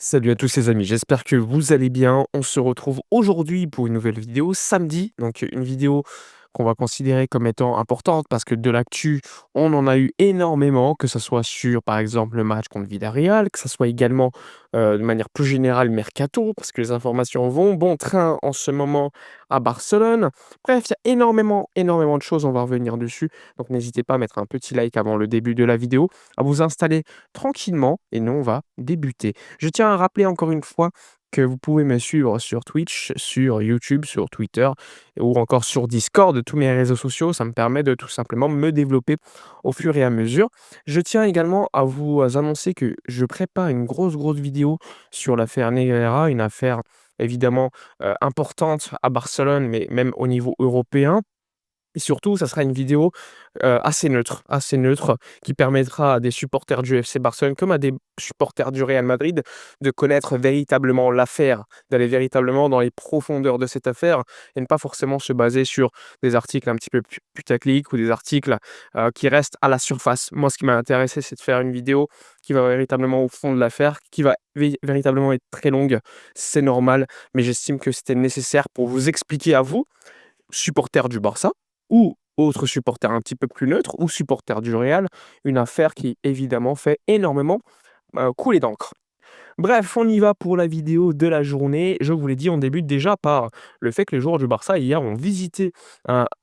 Salut à tous les amis, j'espère que vous allez bien. On se retrouve aujourd'hui pour une nouvelle vidéo, samedi. Donc une vidéo qu'on va considérer comme étant importante parce que de l'actu, on en a eu énormément, que ce soit sur par exemple le match contre Villarreal, que ce soit également de manière plus générale Mercato, parce que les informations vont bon train en ce moment à Barcelone. Bref, il y a énormément de choses, on va revenir dessus. Donc n'hésitez pas à mettre un petit like avant le début de la vidéo, à vous installer tranquillement et nous on va débuter. Je tiens à rappeler encore une fois que vous pouvez me suivre sur Twitch, sur YouTube, sur Twitter ou encore sur Discord, tous mes réseaux sociaux. Ça me permet de tout simplement me développer au fur et à mesure. Je tiens également à vous annoncer que je prépare une grosse vidéo sur l'affaire Negreira, une affaire évidemment importante à Barcelone, mais même au niveau européen. Et surtout, ça sera une vidéo, assez neutre, qui permettra à des supporters du FC Barcelone, comme à des supporters du Real Madrid, de connaître véritablement l'affaire, d'aller véritablement dans les profondeurs de cette affaire et ne pas forcément se baser sur des articles un petit peu putaclic ou des articles, qui restent à la surface. Moi, ce qui m'a intéressé, c'est de faire une vidéo qui va véritablement au fond de l'affaire, qui va véritablement être très longue. C'est normal, mais j'estime que c'était nécessaire pour vous expliquer à vous, supporter du Barça ou autre supporter un petit peu plus neutre ou supporter du Real, une affaire qui évidemment fait énormément, couler d'encre. Bref, on y va pour la vidéo de la journée. Je vous l'ai dit, on débute déjà par le fait que les joueurs du Barça, hier, ont visité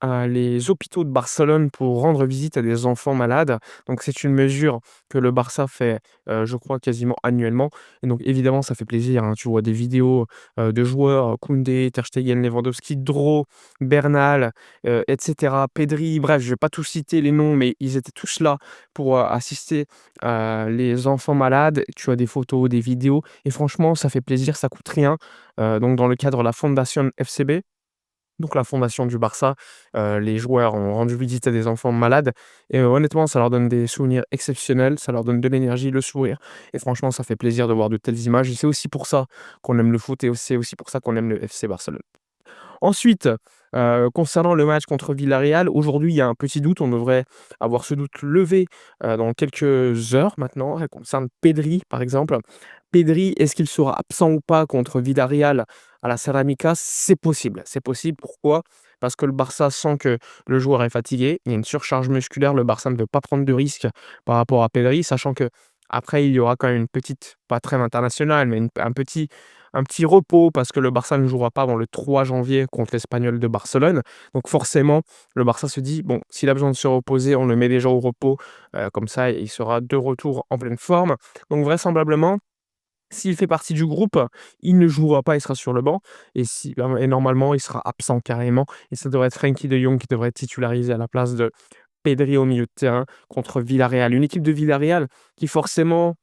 les hôpitaux de Barcelone pour rendre visite à des enfants malades. Donc, c'est une mesure que le Barça fait, je crois, quasiment annuellement. Et donc, évidemment, ça fait plaisir, hein. Tu vois des vidéos de joueurs, Koundé, Ter Stegen, Lewandowski, Dro, Bernal, etc., Pedri. Bref, je ne vais pas tous citer les noms, mais ils étaient tous là pour assister les enfants malades. Tu as des photos, des vidéos et franchement, ça fait plaisir, ça coûte rien. Donc dans le cadre de la Fondation FCB, donc la fondation du Barça, les joueurs ont rendu visite à des enfants malades et honnêtement, ça leur donne des souvenirs exceptionnels, ça leur donne de l'énergie, le sourire et franchement, ça fait plaisir de voir de telles images et c'est aussi pour ça qu'on aime le foot et c'est aussi pour ça qu'on aime le FC Barcelone. Ensuite, concernant le match contre Villarreal, aujourd'hui, il y a un petit doute. On devrait avoir ce doute levé, dans quelques heures maintenant. Elle concerne Pedri, par exemple. Pedri, est-ce qu'il sera absent ou pas contre Villarreal à la Ceramica? C'est possible. C'est possible. Pourquoi? Parce que le Barça sent que le joueur est fatigué. Il y a une surcharge musculaire. Le Barça ne veut pas prendre de risques par rapport à Pedri, sachant que après il y aura quand même une petite, pas trêve internationale, mais un petit repos parce que le Barça ne jouera pas avant le 3 janvier contre l'Espagnol de Barcelone. Donc forcément, le Barça se dit: «Bon, s'il a besoin de se reposer, on le met déjà au repos, comme ça il sera de retour en pleine forme». Donc vraisemblablement, s'il fait partie du groupe, il ne jouera pas, il sera sur le banc et normalement, il sera absent carrément et ça devrait être Frenkie de Jong qui devrait être titularisé à la place de Pedri au milieu de terrain contre Villarreal. Une équipe de Villarreal qui forcément,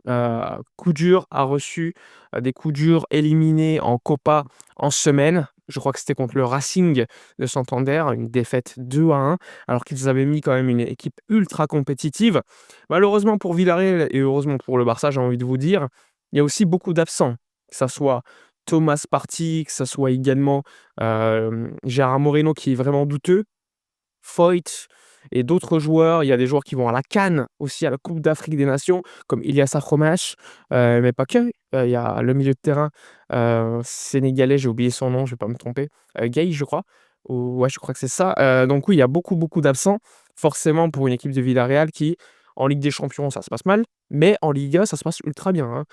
coup dur, a reçu, des coups durs, éliminés en Copa en semaine. Je crois que c'était contre le Racing de Santander, une défaite 2-1, alors qu'ils avaient mis quand même une équipe ultra compétitive. Malheureusement pour Villarreal et heureusement pour le Barça, j'ai envie de vous dire, il y a aussi beaucoup d'absents. Que ça soit Thomas Partey, que ça soit également, Gérard Moreno qui est vraiment douteux. Foyt et d'autres joueurs. Il y a des joueurs qui vont à la CAN, aussi à la Coupe d'Afrique des Nations, comme Ilias Akromache, mais pas que. Il y a le milieu de terrain, sénégalais, j'ai oublié son nom, je vais pas me tromper, Gueye, je crois, ou ouais, je crois que c'est ça. Donc oui, il y a beaucoup d'absents, forcément pour une équipe de Villarreal qui, en Ligue des Champions, ça se passe mal, mais en Liga, ça se passe ultra bien, hein.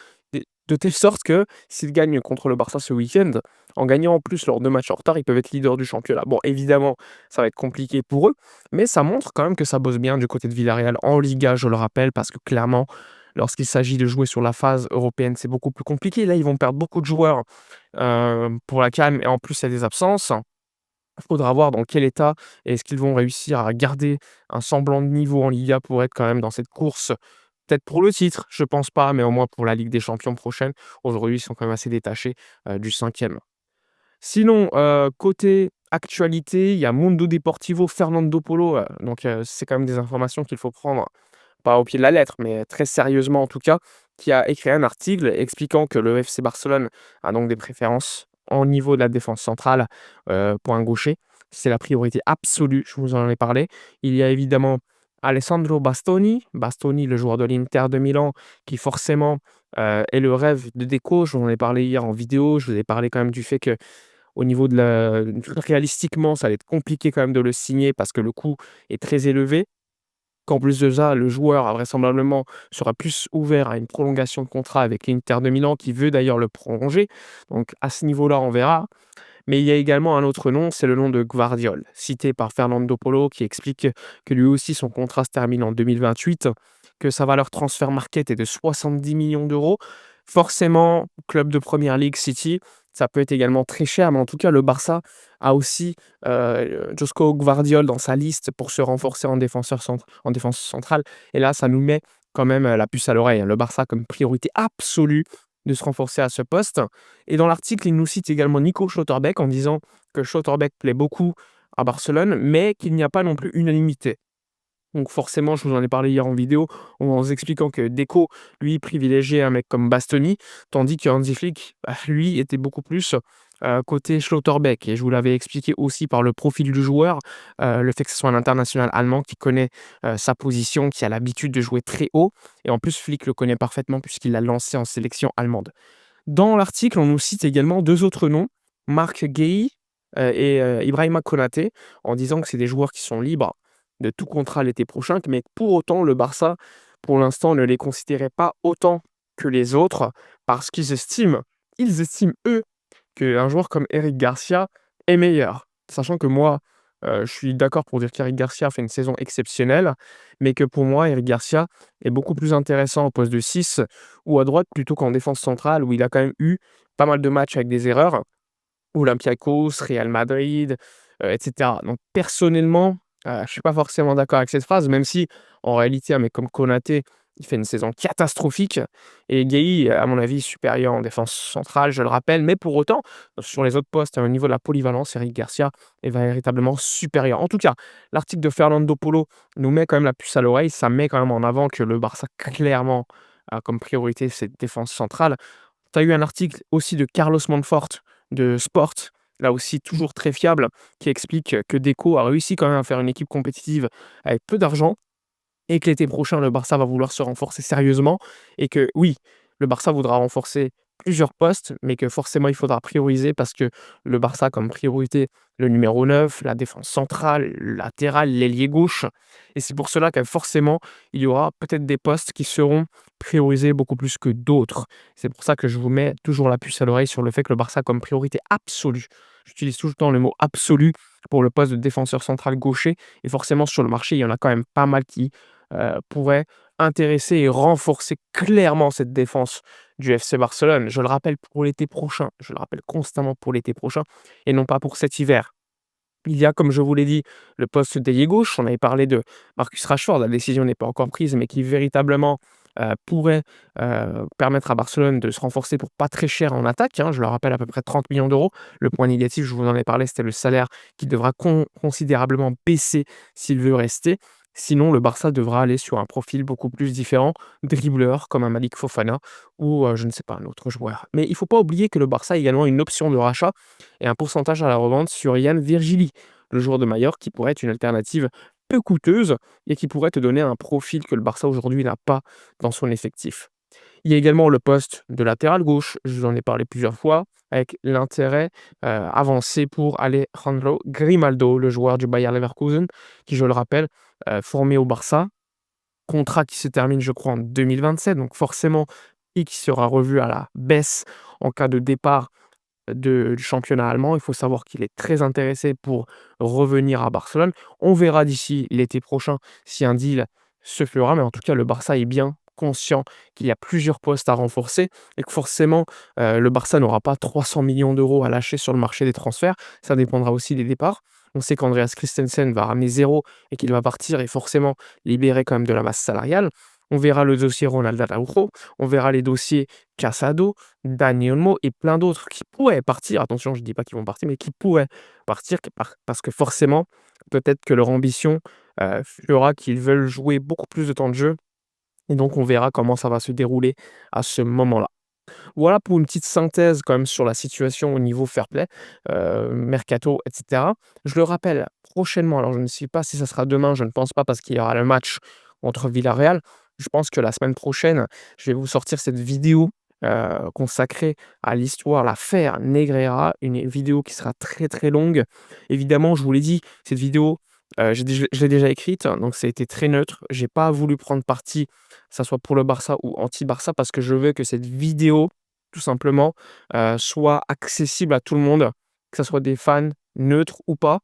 De telle sorte que s'ils gagnent contre le Barça ce week-end, en gagnant en plus leurs 2 matchs en retard, ils peuvent être leaders du championnat. Bon, évidemment, ça va être compliqué pour eux, mais ça montre quand même que ça bosse bien du côté de Villarreal en Liga, je le rappelle, parce que clairement, lorsqu'il s'agit de jouer sur la phase européenne, c'est beaucoup plus compliqué. Là, ils vont perdre beaucoup de joueurs pour la CAN et en plus, il y a des absences. Il faudra voir dans quel état et est-ce qu'ils vont réussir à garder un semblant de niveau en Liga pour être quand même dans cette course, peut-être pour le titre, je pense pas, mais au moins pour la Ligue des Champions prochaine. Aujourd'hui, ils sont quand même assez détachés du 5e. Sinon, côté actualité, il y a Mundo Deportivo, Fernando Polo, donc c'est quand même des informations qu'il faut prendre, pas au pied de la lettre, mais très sérieusement en tout cas, qui a écrit un article expliquant que le FC Barcelone a donc des préférences au niveau de la défense centrale, pour un gaucher. C'est la priorité absolue, je vous en ai parlé. Il y a évidemment Alessandro Bastoni, le joueur de l'Inter de Milan qui forcément est le rêve de Deco. Je vous en ai parlé hier en vidéo. Je vous ai parlé quand même du fait qu'au niveau de la réalistiquement, ça allait être compliqué quand même de le signer parce que le coût est très élevé. Qu'en plus de ça, le joueur a vraisemblablement sera plus ouvert à une prolongation de contrat avec l'Inter de Milan qui veut d'ailleurs le prolonger. Donc à ce niveau-là, on verra. Mais il y a également un autre nom, c'est le nom de Gvardiol, cité par Fernando Polo, qui explique que lui aussi son contrat se termine en 2028, que sa valeur transfert market est de 70 millions d'euros. Forcément, club de première ligue City, ça peut être également très cher, mais en tout cas, le Barça a aussi Josko Gvardiol dans sa liste pour se renforcer en défense centrale. Et là, ça nous met quand même la puce à l'oreille, hein. Le Barça comme priorité absolue de se renforcer à ce poste. Et dans l'article, il nous cite également Nico Schlotterbeck en disant que Schlotterbeck plaît beaucoup à Barcelone, mais qu'il n'y a pas non plus unanimité. Donc forcément, je vous en ai parlé hier en vidéo, en vous expliquant que Deco, lui, privilégiait un mec comme Bastoni, tandis que Hansi Flick, bah, lui, était beaucoup plus côté Schlotterbeck. Et je vous l'avais expliqué aussi par le profil du joueur, le fait que ce soit un international allemand qui connaît sa position, qui a l'habitude de jouer très haut. Et en plus, Flick le connaît parfaitement puisqu'il l'a lancé en sélection allemande. Dans l'article, on nous cite également 2 autres noms, Marc Guéhi, et Ibrahima Konaté, en disant que c'est des joueurs qui sont libres de tout contrat l'été prochain, mais pour autant le Barça, pour l'instant, ne les considérait pas autant que les autres parce qu'ils estiment eux, qu'un joueur comme Eric Garcia est meilleur. Sachant que moi, je suis d'accord pour dire qu'Eric Garcia fait une saison exceptionnelle, mais que pour moi, Eric Garcia est beaucoup plus intéressant au poste de 6 ou à droite plutôt qu'en défense centrale où il a quand même eu pas mal de matchs avec des erreurs. Olympiakos, Real Madrid, et cetera. Donc personnellement, je suis pas forcément d'accord avec cette phrase, même si en réalité un mec comme Konaté, il fait une saison catastrophique et Gueye, à mon avis, supérieur en défense centrale, je le rappelle. Mais pour autant, sur les autres postes, au niveau de la polyvalence, Eric Garcia est véritablement supérieur. En tout cas, l'article de Fernando Polo nous met quand même la puce à l'oreille. Ça met quand même en avant que le Barça, clairement, a comme priorité cette défense centrale. Tu as eu un article aussi de Carlos Monfort de Sport, là aussi toujours très fiable, qui explique que Deco a réussi quand même à faire une équipe compétitive avec peu d'argent et que l'été prochain, le Barça va vouloir se renforcer sérieusement et que oui, le Barça voudra renforcer plusieurs postes, mais que forcément il faudra prioriser parce que le Barça comme priorité, le numéro 9, la défense centrale, latérale, l'ailier gauche. Et c'est pour cela que forcément, il y aura peut-être des postes qui seront priorisés beaucoup plus que d'autres. C'est pour ça que je vous mets toujours la puce à l'oreille sur le fait que le Barça comme priorité absolue, j'utilise tout le temps le mot absolu pour le poste de défenseur central gaucher. Et forcément, sur le marché, il y en a quand même pas mal qui pourrait intéresser et renforcer clairement cette défense du FC Barcelone. Je le rappelle pour l'été prochain, je le rappelle constamment pour l'été prochain et non pas pour cet hiver. Il y a, comme je vous l'ai dit, le poste d'ailier gauche. On avait parlé de Marcus Rashford, la décision n'est pas encore prise, mais qui véritablement pourrait permettre à Barcelone de se renforcer pour pas très cher en attaque, hein. Je le rappelle, à peu près 30 millions d'euros. Le point négatif, je vous en ai parlé, c'était le salaire qui devra considérablement baisser s'il veut rester. Sinon, le Barça devra aller sur un profil beaucoup plus différent, dribbleur comme un Malik Fofana ou je ne sais pas, un autre joueur. Mais il ne faut pas oublier que le Barça a également une option de rachat et un pourcentage à la revente sur Yann Virgili, le joueur de Majorque qui pourrait être une alternative peu coûteuse et qui pourrait te donner un profil que le Barça aujourd'hui n'a pas dans son effectif. Il y a également le poste de latéral gauche, je vous en ai parlé plusieurs fois, avec l'intérêt avancé pour Alejandro Grimaldo, le joueur du Bayer Leverkusen, qui, je le rappelle, formé au Barça, contrat qui se termine, je crois, en 2027, donc forcément, et qui sera revu à la baisse en cas de départ du championnat allemand. Il faut savoir qu'il est très intéressé pour revenir à Barcelone. On verra d'ici l'été prochain si un deal se fera, mais en tout cas, le Barça est bien conscient qu'il y a plusieurs postes à renforcer et que forcément, le Barça n'aura pas 300 millions d'euros à lâcher sur le marché des transferts. Ça dépendra aussi des départs. On sait qu'Andreas Christensen va ramener zéro et qu'il va partir et forcément libérer quand même de la masse salariale. On verra le dossier Ronald Araujo, on verra les dossiers Casado, Dani Olmo et plein d'autres qui pourraient partir. Attention, je ne dis pas qu'ils vont partir, mais qui pourraient partir parce que forcément, peut-être que leur ambition fera qu'ils veulent jouer beaucoup plus de temps de jeu. Et donc, on verra comment ça va se dérouler à ce moment-là. Voilà pour une petite synthèse quand même sur la situation au niveau fair play, mercato, et cetera. Je le rappelle, prochainement, alors je ne sais pas si ça sera demain, je ne pense pas parce qu'il y aura le match contre Villarreal. je pense que la semaine prochaine, je vais vous sortir cette vidéo, consacrée à l'histoire, la Fer Negreira, une vidéo qui sera très, très longue. Évidemment, je vous l'ai dit, cette vidéo, je l'ai déjà écrite, donc ça a été très neutre. J'ai pas voulu prendre parti, que ça soit pour le Barça ou anti-Barça, parce que je veux que cette vidéo, tout simplement, soit accessible à tout le monde, que ça soit des fans neutres ou pas,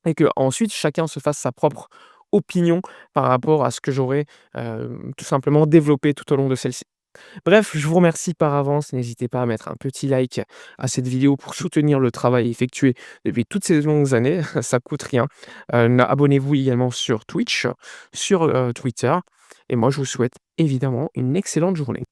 et que ensuite chacun se fasse sa propre opinion par rapport à ce que j'aurais, tout simplement développé tout au long de celle-ci. Bref, je vous remercie par avance. N'hésitez pas à mettre un petit like à cette vidéo pour soutenir le travail effectué depuis toutes ces longues années. Ça coûte rien. Abonnez-vous également sur Twitch, sur Twitter. Et moi, je vous souhaite évidemment une excellente journée.